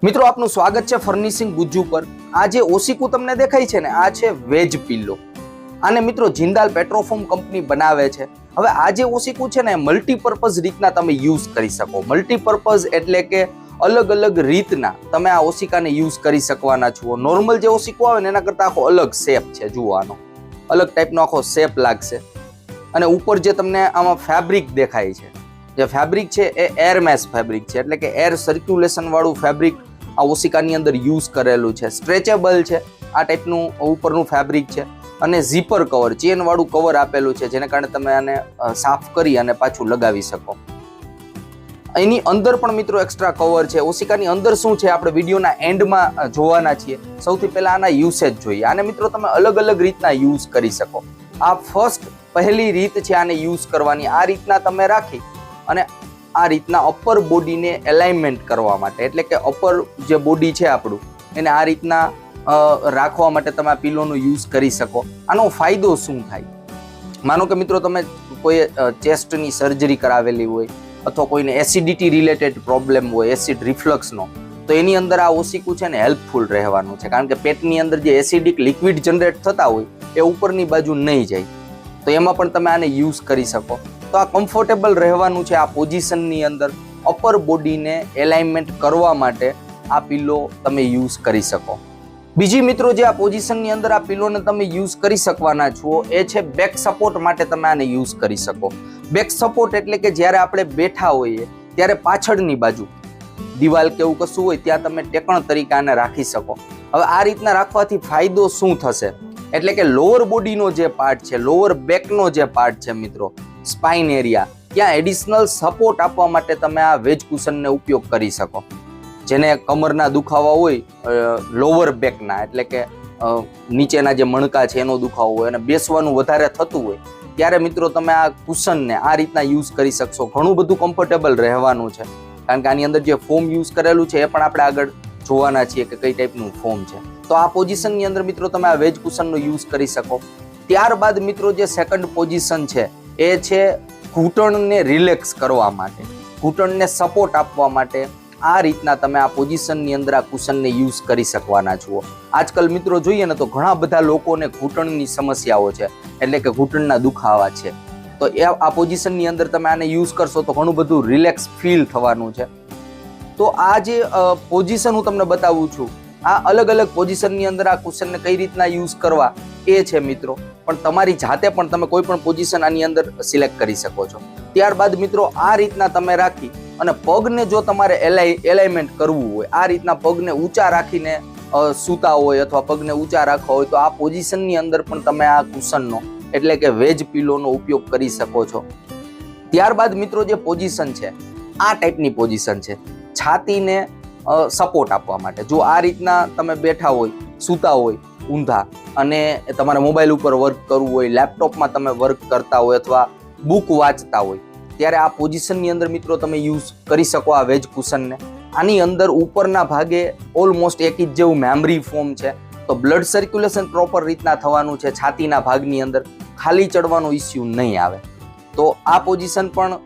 મિત્રો આપનું સ્વાગત છે ફર્નિશિંગ ગુજ્જુ પર। આ જે ઓસીકુ તમને દેખાય છે ને, આ છે વેજ પિલ્લો। આને મિત્રો જિંદાલ પેટ્રોફોમ કંપની બનાવે છે। હવે આ જે ઓસીકુ છે ને, મલ્ટીપર્પઝ રીતના તમે યુઝ કરી શકો। મલ્ટીપર્પઝ એટલે કે અલગ અલગ રીતના તમે આ ઓસિકાને યુઝ કરી શકવાના છો। નોર્મલ જે ઓસીકુ આવે ને એના કરતા આખો અલગ શેપ છે। જુઓ, આનો અલગ ટાઈપનો આખો શેપ લાગશે। અને ઉપર જે તમને આમાં ફેબ્રિક દેખાય છે, જે ફેબ્રિક છે એ એર મેશ ફેબ્રિક છે, એટલે કે એર સર્ક્યુલેશન વાળું ફેબ્રિક આ ઓસિકાની અંદર યુઝ કરેલું છે। સ્ટ્રેચેબલ છે આ ટાઈપનું ઉપરનું ફેબ્રિક છે, અને ઝીપર કવર, ચેન વાળું કવર આપેલું છે, જેને કારણે તમે આને સાફ કરી અને પાછું લગાવી શકો। એની અંદર પણ મિત્રો એક્સ્ટ્રા કવર છે। ઓસિકાની અંદર શું છે આપણે વિડીયોના એન્ડમાં જોવાના છીએ। સૌથી પહેલા આના યુસેજ જોઈએ। આને મિત્રો તમે અલગ અલગ રીતના યુઝ કરી શકો। આ પહેલી રીત છે આને યુઝ કરવાની। આ રીતના તમે રાખી અને આ રીતના અપર બોડીને એલાઇનમેન્ટ કરવા માટે, એટલે કે અપર જે બોડી છે આપણું એને આ રીતના રાખવા માટે તમે આ પિલોનો યુઝ કરી શકો। આનો ફાયદો શું થાય? માનો કે મિત્રો તમે કોઈ ચેસ્ટની સર્જરી કરાવેલી હોય, અથવા કોઈને એસિડિટી રિલેટેડ પ્રોબ્લેમ હોય, એસિડ રિફ્લક્સનો, તો એની અંદર આ ઓસીકુ છે ને હેલ્પફુલ રહેવાનું છે। કારણ કે પેટની અંદર જે એસિડિક લિક્વિડ જનરેટ થતા હોય એ ઉપરની બાજુ નહીં જાય, તો એમાં પણ તમે આને યુઝ કરી શકો। તો આ કમ્ફર્ટેબલ રહેવાનું છે આ પોઝિશનની અંદર। અપર બોડીને એલાઇનમેન્ટ કરવા માટે આ પિલો તમે યુઝ કરી શકો। બીજી મિત્રો જે આ પોઝિશનની અંદર આ પિલોને તમે યુઝ કરી શકવાના છો એ છે બેક સપોર્ટ માટે તમે આને યુઝ કરી શકો। બેક સપોર્ટ એટલે કે જ્યારે આપણે બેઠા હોઈએ ત્યારે પાછળની બાજુ દિવાલ કે એવું કશું હોય ત્યાં તમે ટેકણ તરીકે આને રાખી શકો। હવે આ રીતના રાખવાથી ફાયદો શું થશે? એટલે કે લોઅર બોડીનો જે પાર્ટ છે, લોઅર બેકનો જે પાર્ટ છે મિત્રો, સ્પાઇન એરિયા, ત્યાં એડિશનલ સપોર્ટ આપવા માટે તમે આ વેજ કુશનને ઉપયોગ કરી શકો। જેને કમરના દુખાવા હોય, લોઅર બેકના એટલે કે નીચેના જે મણકા છે એનો દુખાવો હોય અને બેસવાનું વધારે થતું હોય, ત્યારે મિત્રો તમે આ કુશનને આ રીતના યુઝ કરી શકશો। ઘણું બધું કમ્ફર્ટેબલ રહેવાનું છે, કારણ કે આની અંદર જે ફોમ યુઝ કરેલું છે એ પણ આપણે આગળ જોવાના છીએ કે કઈ ટાઈપનું ફોમ છે। તો આ પોઝિશનની અંદર મિત્રો તમે આ વેજ કુશનનો યુઝ કરી શકો। ત્યારબાદ મિત્રો જે સેકન્ડ પોઝિશન છે એ છે ઘૂંટણને રિલેક્સ કરવા માટે, ઘૂંટણને સપોર્ટ આપવા માટે આ રીતના તમે આ પોઝિશનની અંદર આ કુશનને યુઝ કરી શકવાના છો। આજકાલ મિત્રો જોઈએ ને તો ઘણા બધા લોકોને ઘૂંટણની સમસ્યાઓ છે, એટલે કે ઘૂંટણના દુખાવા છે, તો એ આ પોઝિશનની અંદર તમે આને યુઝ કરશો તો ઘણું બધું રિલેક્સ ફીલ થવાનું છે। તો આ જે પોઝિશન હું તમને બતાવું છું, આ અલગ અલગ પોઝિશનની અંદર આ કુશનને કઈ રીતના યુઝ કરવા એ છે મિત્રો, પણ તમારી જાતે પણ તમે કોઈ પણ પોઝિશન આની અંદર સિલેક્ટ કરી શકો છો। ત્યારબાદ મિત્રો આ રીતના તમે રાખી અને પગને જો તમારે એલાઇનમેન્ટ કરવું હોય, આ રીતના પગને ઊંચા રાખીને સૂતા હોય અથવા પગને ઊંચા રાખવા હોય, તો આ પોઝિશનની અંદર પણ તમે આ કુશનનો એટલે કે વેજ પિલોનો ઉપયોગ કરી શકો છો। ત્યારબાદ મિત્રો જે પોઝિશન છે આ ટાઈપની પોઝિશન છે, છાતીને સપોર્ટ આપવા માટે। જો આ રીતના તમે બેઠા હોય, સૂતા હોય ઊંધા, અને તમારે મોબાઈલ ઉપર વર્ક કરવું હોય, લેપટોપમાં તમે વર્ક કરતા હોય અથવા બુક વાંચતા હોય, ત્યારે આ પોઝિશનની અંદર મિત્રો તમે યુઝ કરી શકો આ વેજ કુશનને। આની અંદર ઉપરના ભાગે ઓલમોસ્ટ એક ઇંચ જેવું મેમરી ફોમ છે, તો બ્લડ સર્ક્યુલેશન પ્રોપર રીતના થવાનું છે। છાતીના ભાગની અંદર ખાલી ચડવાનો ઇસ્યુ નહીં આવે, તો આ પોઝિશન પણ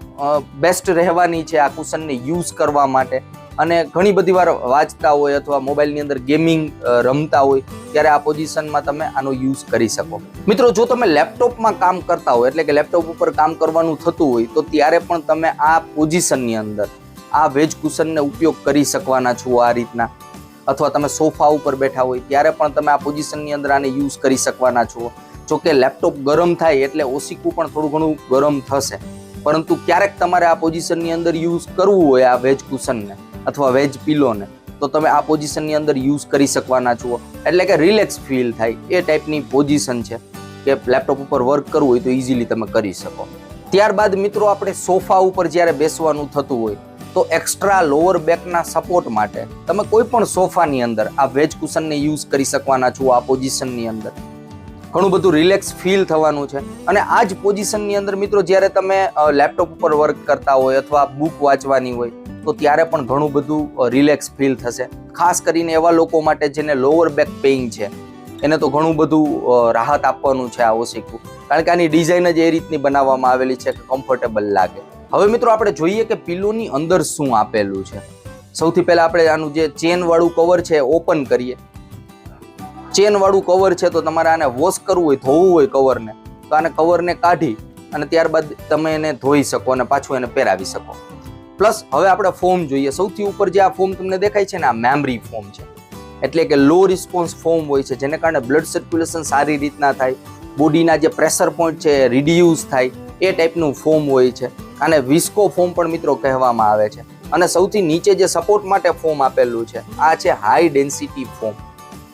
બેસ્ટ રહેવાની છે આ કુશનને યુઝ કરવા માટે। અને ઘણી બધી વાર વાંચતા હોય અથવા મોબાઈલની અંદર ગેમિંગ રમતા હોય ત્યારે આ પોઝિશનમાં તમે આનો યુઝ કરી શકો। મિત્રો જો તમે લેપટોપમાં કામ કરતા હોય, એટલે કે લેપટોપ ઉપર કામ કરવાનું થતું હોય, તો ત્યારે પણ તમે આ પોઝિશનની અંદર આ વેજ કુશનને ઉપયોગ કરી શકવાના છો આ રીતના। અથવા તમે સોફા ઉપર બેઠા હોય ત્યારે પણ તમે આ પોઝિશનની અંદર આને યુઝ કરી શકવાના છો। જો કે લેપટોપ ગરમ થાય એટલે ઓસીકુ પણ થોડું ઘણું ગરમ થશે, પરંતુ ક્યારેક તમારે આ પોઝિશનની અંદર યુઝ કરવું હોય આ વેજ કુશનને અથવા વેજ પિલોને, તો તમે આ પોઝિશનની અંદર યુઝ કરી શકવાના છો। એટલે કે રિલેક્સ ફીલ થાય એ ટાઈપની પોઝિશન છે કે લેપટોપ ઉપર વર્ક કરવું હોય તો ઇઝીલી તમે કરી શકો। ત્યારબાદ મિત્રો આપણે સોફા ઉપર જ્યારે બેસવાનું થતું હોય તો એક્સ્ટ્રા લોઅર બેકના સપોર્ટ માટે તમે કોઈ પણ સોફાની અંદર આ વેજ કુશનને યુઝ કરી શકવાના છો આ પોઝિશનની અંદર। ઘણું બધું રિલેક્સ ફીલ થવાનું છે। અને આ જ પોઝિશનની અંદર મિત્રો જ્યારે તમે લેપટોપ ઉપર વર્ક કરતા હોય અથવા બુક વાંચવાની હોય તો ત્યારે પણ ઘણું બધું રિલેક્સ ફીલ થશે। ખાસ કરીને એવા લોકો માટે જેને લોઅર બેક પેઇન છે, એને તો ઘણું બધું રાહત આપવાનું છે આ ઓસીકુ, કારણ કે આની ડિઝાઇન જ એ રીતની બનાવવામાં આવેલી છે કે કમ્ફર્ટેબલ લાગે। હવે મિત્રો આપણે જોઈએ કે પિલોની અંદર શું આપેલું છે। સૌથી પહેલા આપણે આનું જે ચેન વાળું કવર છે ઓપન કરીએ. ચેન વાળું કવર છે તો તમારે આને વોશ કરવું હોય, ધોવું હોય કવરને, તો આને કવરને કાઢી અને ત્યારબાદ તમે એને ધોઈ શકો અને પાછું એને પહેરાવી શકો. પ્લસ હવે આપણે ફોર્મ જોઈએ. સૌથી ઉપર જે આ ફોર્મ તમને દેખાય છે ને, આ મેમરી ફોર્મ છે, એટલે કે લો રિસ્પોન્સ ફોર્મ હોય છે, જેને કારણે બ્લડ સર્ક્યુલેશન સારી રીતના થાય, બોડીના જે પ્રેશર પોઈન્ટ છે એ રિડ્યુસ થાય, એ ટાઈપનું ફોર્મ હોય છે. આને વિસ્કો ફોર્મ પણ મિત્રો કહેવામાં આવે છે. અને સૌથી નીચે જે સપોર્ટ માટે ફોર્મ આપેલું છે આ છે હાઈ ડેન્સિટી ફોર્મ.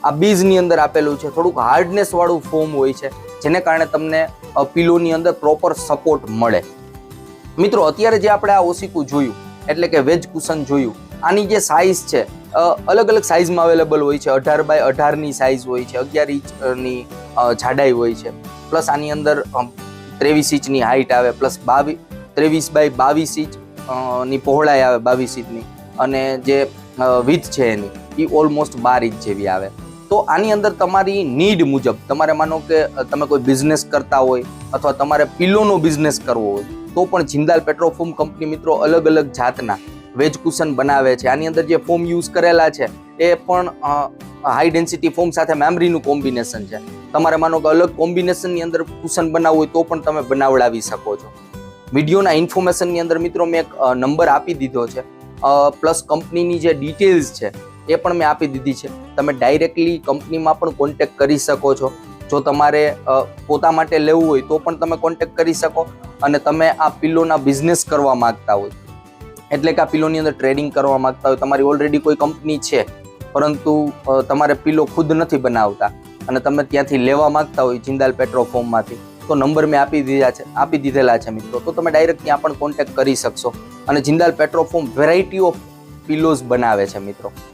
આ બીજની અંદર આપેલું છે, થોડુંક હાર્ડનેસ વાળું ફોર્મ હોય છે, જેને કારણે તમને પિલોની અંદર પ્રોપર સપોર્ટ મળે. મિત્રો અત્યારે જે આપણે આ ઓસીકુ જોયું એટલે કે વેજ કુશન જોયું, આની જે સાઇઝ છે અલગ અલગ સાઇઝમાં અવેલેબલ હોય છે. 18x18ની સાઇઝ હોય છે, 11 ઇંચની જાડાઈ હોય છે, પ્લસ આની અંદર 23 ઇંચની હાઇટ આવે, પ્લસ 23x22 ઇંચ ની પહોળાઈ આવે, 22 ઇંચની, અને જે વિથ છે એની એ ઓલમોસ્ટ 12 ઇંચ જેવી આવે. તો આની અંદર તમારી નીડ મુજબ, તમારે માનો કે તમે કોઈ બિઝનેસ કરતા હોય અથવા તમારે પિલોનો બિઝનેસ કરવો હોય તો પણ જિંદાલ પેટ્રોફોમ કંપની મિત્રો અલગ અલગ જાતના વેજ કુશન બનાવે છે. આની અંદર જે ફોર્મ યુઝ કરેલા છે એ પણ હાઈ ડેન્સિટી ફોર્મ સાથે મેમરીનું કોમ્બિનેશન છે. તમારે માનો કે અલગ કોમ્બિનેશનની અંદર કુશન બનાવવું હોય તો પણ તમે બનાવડાવી શકો છો. વિડીયોના ઇન્ફોર્મેશનની અંદર મિત્રો મેં એક નંબર આપી દીધો છે, પ્લસ કંપનીની જે ડિટેલ્સ છે એ પણ મેં આપી દીધી છે. તમે ડાયરેક્ટલી કંપનીમાં પણ કોન્ટેક્ટ કરી શકો છો. જો તમારે પોતા માટે લેવું હોય તો પણ તમે કોન્ટેક્ટ કરી શકો, અને તમે આ પિલોના બિઝનેસ કરવા માંગતા હોય, એટલે કે આ પિલોની અંદર ટ્રેડિંગ કરવા માંગતા હોય, તમારી ઓલરેડી કોઈ કંપની છે પરંતુ તમારે પિલો ખુદ નથી બનાવતા અને તમે ત્યાંથી લેવા માંગતા હોય જિંદાલ પેટ્રોફોર્મમાંથી, તો નંબર મેં આપી દીધેલા છે મિત્રો. તો તમે ડાયરેક્ટ ત્યાં પણ કોન્ટેક્ટ કરી શકશો. અને જિંદાલ પેટ્રોફોર્મ વેરાયટી ઓફ પિલોઝ બનાવે છે મિત્રો.